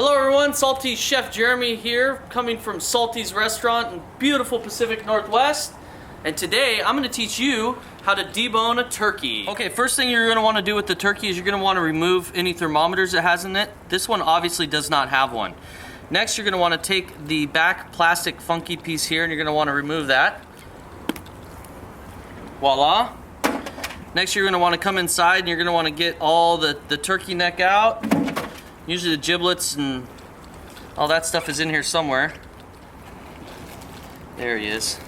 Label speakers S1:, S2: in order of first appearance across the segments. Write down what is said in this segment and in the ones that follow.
S1: Hello everyone, Salty Chef Jeremy here, coming from Salty's restaurant in beautiful Pacific Northwest. And today I'm going to teach you how to debone a turkey. Okay, first thing you're going to want to do with the turkey is you're going to want to remove any thermometers it has in it. This one obviously does not have one. Next, you're going to want to take the back plastic funky piece here and you're going to want to remove that. Voila. Next, you're going to want to come inside and you're going to want to get all the turkey neck out. Usually the giblets and all that stuff is in here somewhere. There he is.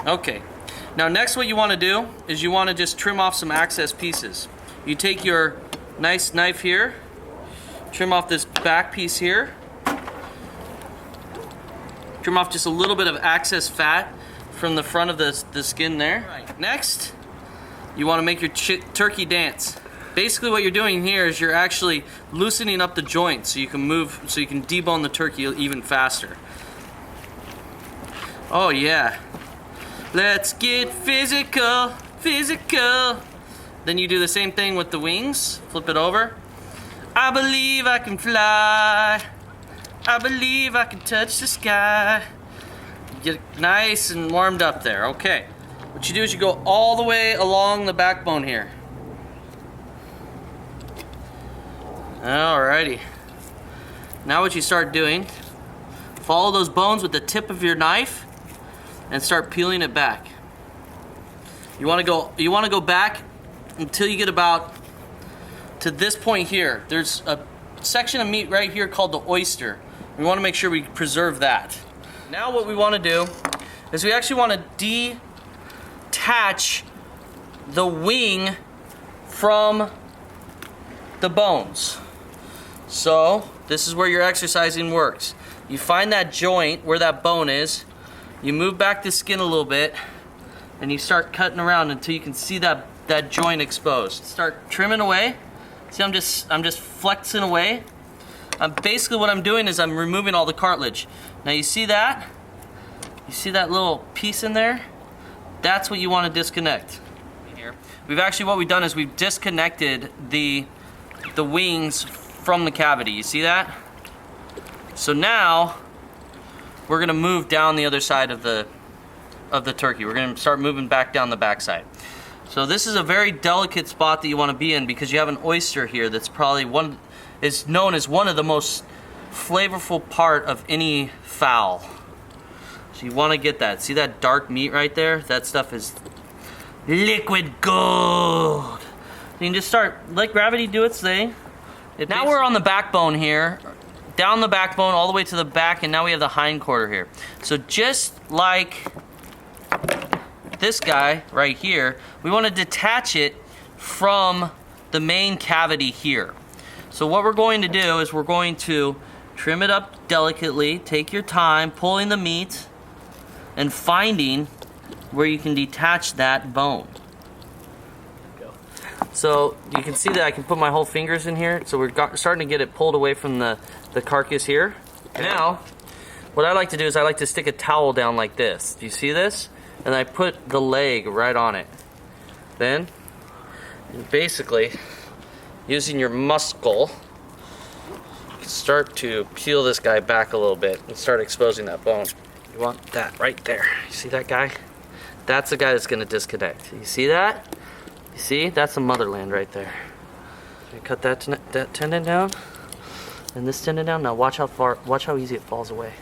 S1: Okay. Now next what you want to do is you want to just trim off some excess pieces. You take your nice knife here, trim off this back piece here, trim off just a little bit of excess fat from the front of the skin there. Right. Next, you want to make your turkey dance. Basically what you're doing here is you're actually loosening up the joint so you can debone the turkey even faster. Oh yeah. Let's get physical, physical. Then you do the same thing with the wings. Flip it over. I believe I can fly. I believe I can touch the sky. Get nice and warmed up there. Okay. What you do is you go all the way along the backbone here. Alrighty. Now what you start doing, follow those bones with the tip of your knife and start peeling it back. You want to go back until you get about to this point here. There's a section of meat right here called the oyster. We want to make sure we preserve that. Now what we want to do is we actually want to detach the wing from the bones. So this is where your exercising works. You find that joint where that bone is, you move back the skin a little bit, and you start cutting around until you can see that joint exposed. Start trimming away. See, I'm just flexing away. Basically what I'm doing is I'm removing all the cartilage. Now you see that? You see that little piece in there? That's what you want to disconnect. Here, what we've done is we've disconnected the wings from the cavity. You see that? So now we're gonna move down the other side of the turkey. We're gonna start moving back down the backside. So this is a very delicate spot that you want to be in because you have an oyster here that's probably is known as one of the most flavorful part of any fowl. So you want to get that. See that dark meat right there? That stuff is liquid gold. You can just start, let gravity do its thing. Now we're on the backbone here, down the backbone all the way to the back, and now we have the hind quarter here. So just like this guy right here, we want to detach it from the main cavity here. So what we're going to do is we're going to trim it up delicately, take your time, pulling the meat, and finding where you can detach that bone. So you can see that I can put my whole fingers in here. So we're starting to get it pulled away from the carcass here. Now, what I like to do is I like to stick a towel down like this. Do you see this? And I put the leg right on it. Then, basically, using your muscle, you can start to peel this guy back a little bit and start exposing that bone. You want that right there. You see that guy? That's the guy that's going to disconnect. You see that? You see? That's the motherland right there. You cut that tendon down, and this tendon down. Now watch how easy it falls away.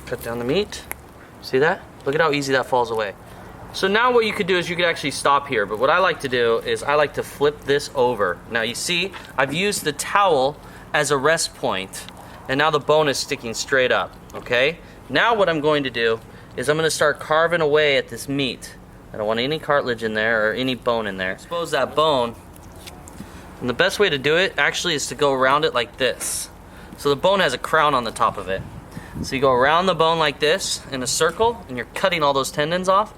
S1: Cut down the meat. See that? Look at how easy that falls away. So now what you could do is you could actually stop here, but what I like to do is I like to flip this over. Now you see, I've used the towel as a rest point, and now the bone is sticking straight up, okay? Now what I'm going to do is I'm going to start carving away at this meat. I don't want any cartilage in there or any bone in there. Expose that bone. And the best way to do it actually is to go around it like this. So the bone has a crown on the top of it. So you go around the bone like this in a circle and you're cutting all those tendons off.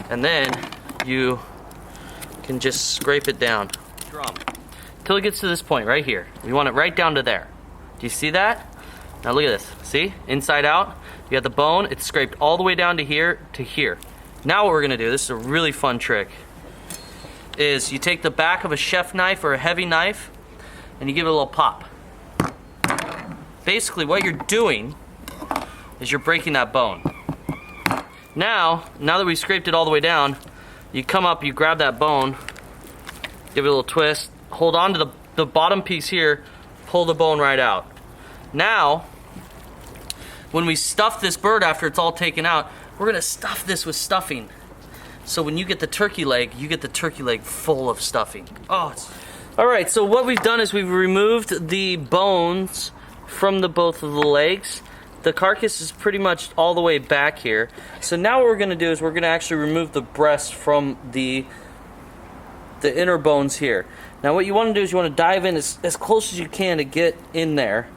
S1: And then you can just scrape it down. Drum. Until it gets to this point right here. We want it right down to there. Do you see that? Now look at this. See? Inside out. You got the bone. It's scraped all the way down to here to here. Now what we're going to do, this is a really fun trick. is you take the back of a chef knife or a heavy knife and you give it a little pop. Basically what you're doing is you're breaking that bone. Now that we've scraped it all the way down, you come up, you grab that bone, give it a little twist, hold on to the bottom piece here, pull the bone right out. Now, when we stuff this bird after it's all taken out, we're gonna stuff this with stuffing. So when you get the turkey leg, you get the turkey leg full of stuffing. Oh, all right, so what we've done is we've removed the bones from both of the legs. The carcass is pretty much all the way back here. So now what we're gonna do is we're gonna actually remove the breast from the inner bones here. Now what you wanna do is you wanna dive in as close as you can to get in there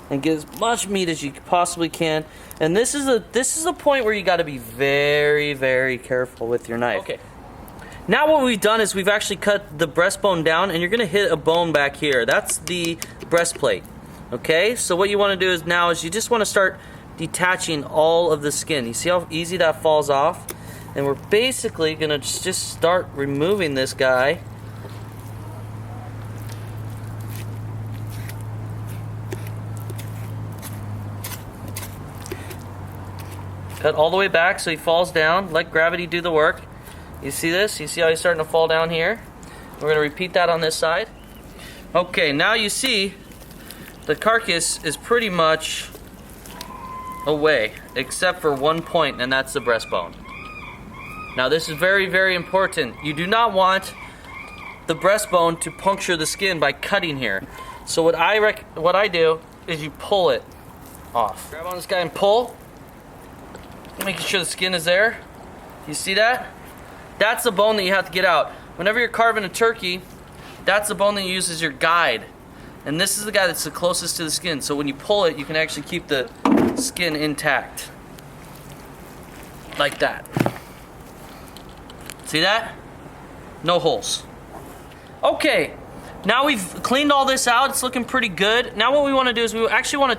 S1: and get as much meat as you possibly can. And this is a point where you gotta be very, very careful with your knife. Okay. Now what we've done is we've actually cut the breastbone down, and you're gonna hit a bone back here. That's the breastplate. Okay, so what you want to do is now is you just want to start detaching all of the skin. You see how easy that falls off? And we're basically going to just start removing this guy. Cut all the way back so he falls down. Let gravity do the work. You see this? You see how he's starting to fall down here? We're going to repeat that on this side. Okay, now you see the carcass is pretty much away, except for one point, and that's the breastbone. Now this is very, very important. You do not want the breastbone to puncture the skin by cutting here. So what I do is you pull it off. Grab on this guy and pull, making sure the skin is there. You see that? That's the bone that you have to get out. Whenever you're carving a turkey, that's the bone that you use as your guide. And this is the guy that's the closest to the skin. So when you pull it, you can actually keep the skin intact. Like that. See that? No holes. Okay, now we've cleaned all this out. It's looking pretty good. Now what we want to do is we're going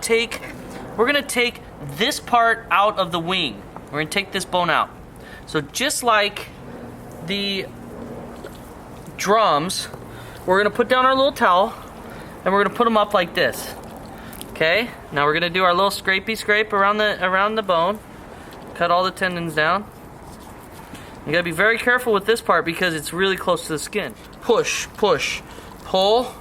S1: to take this part out of the wing. We're going to take this bone out. So just like the drums, we're going to put down our little towel, and we're gonna put them up like this. Okay. Now we're gonna do our little scrape around the bone. Cut all the tendons down. You gotta be very careful with this part because it's really close to the skin. Push, push, pull.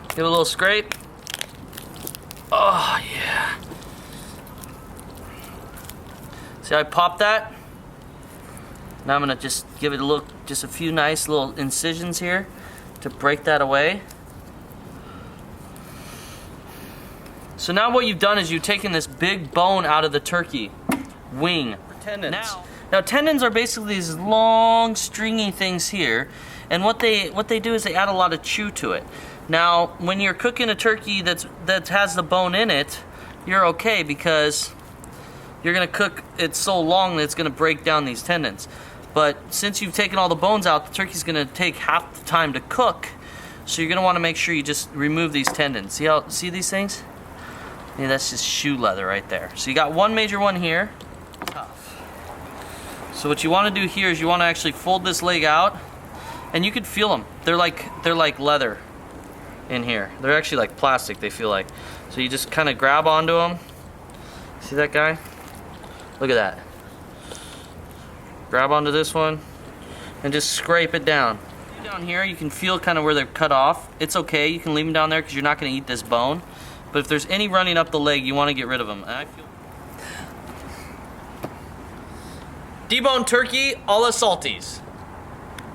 S1: Give it a little scrape. Oh yeah. See how I popped that? Now I'm gonna just give it just a few nice little incisions here to break that away. So now what you've done is you've taken this big bone out of the turkey wing. Tendons. Now tendons are basically these long stringy things here, and what they do is they add a lot of chew to it. Now when you're cooking a turkey that has the bone in it, you're okay because you're gonna cook it so long that it's gonna break down these tendons. But since you've taken all the bones out, the turkey's gonna take half the time to cook. So you're gonna wanna make sure you just remove these tendons. See these things? Yeah, that's just shoe leather right there. So you got one major one here. So what you wanna do here is you wanna actually fold this leg out, and you can feel them. They're like leather in here. They're actually like plastic, they feel like. So you just kinda grab onto them. See that guy? Look at that. Grab onto this one and just scrape it down. Down here you can feel kind of where they're cut off. It's okay, you can leave them down there because you're not going to eat this bone. But if there's any running up the leg, you want to get rid of them. Debone turkey a la Salties.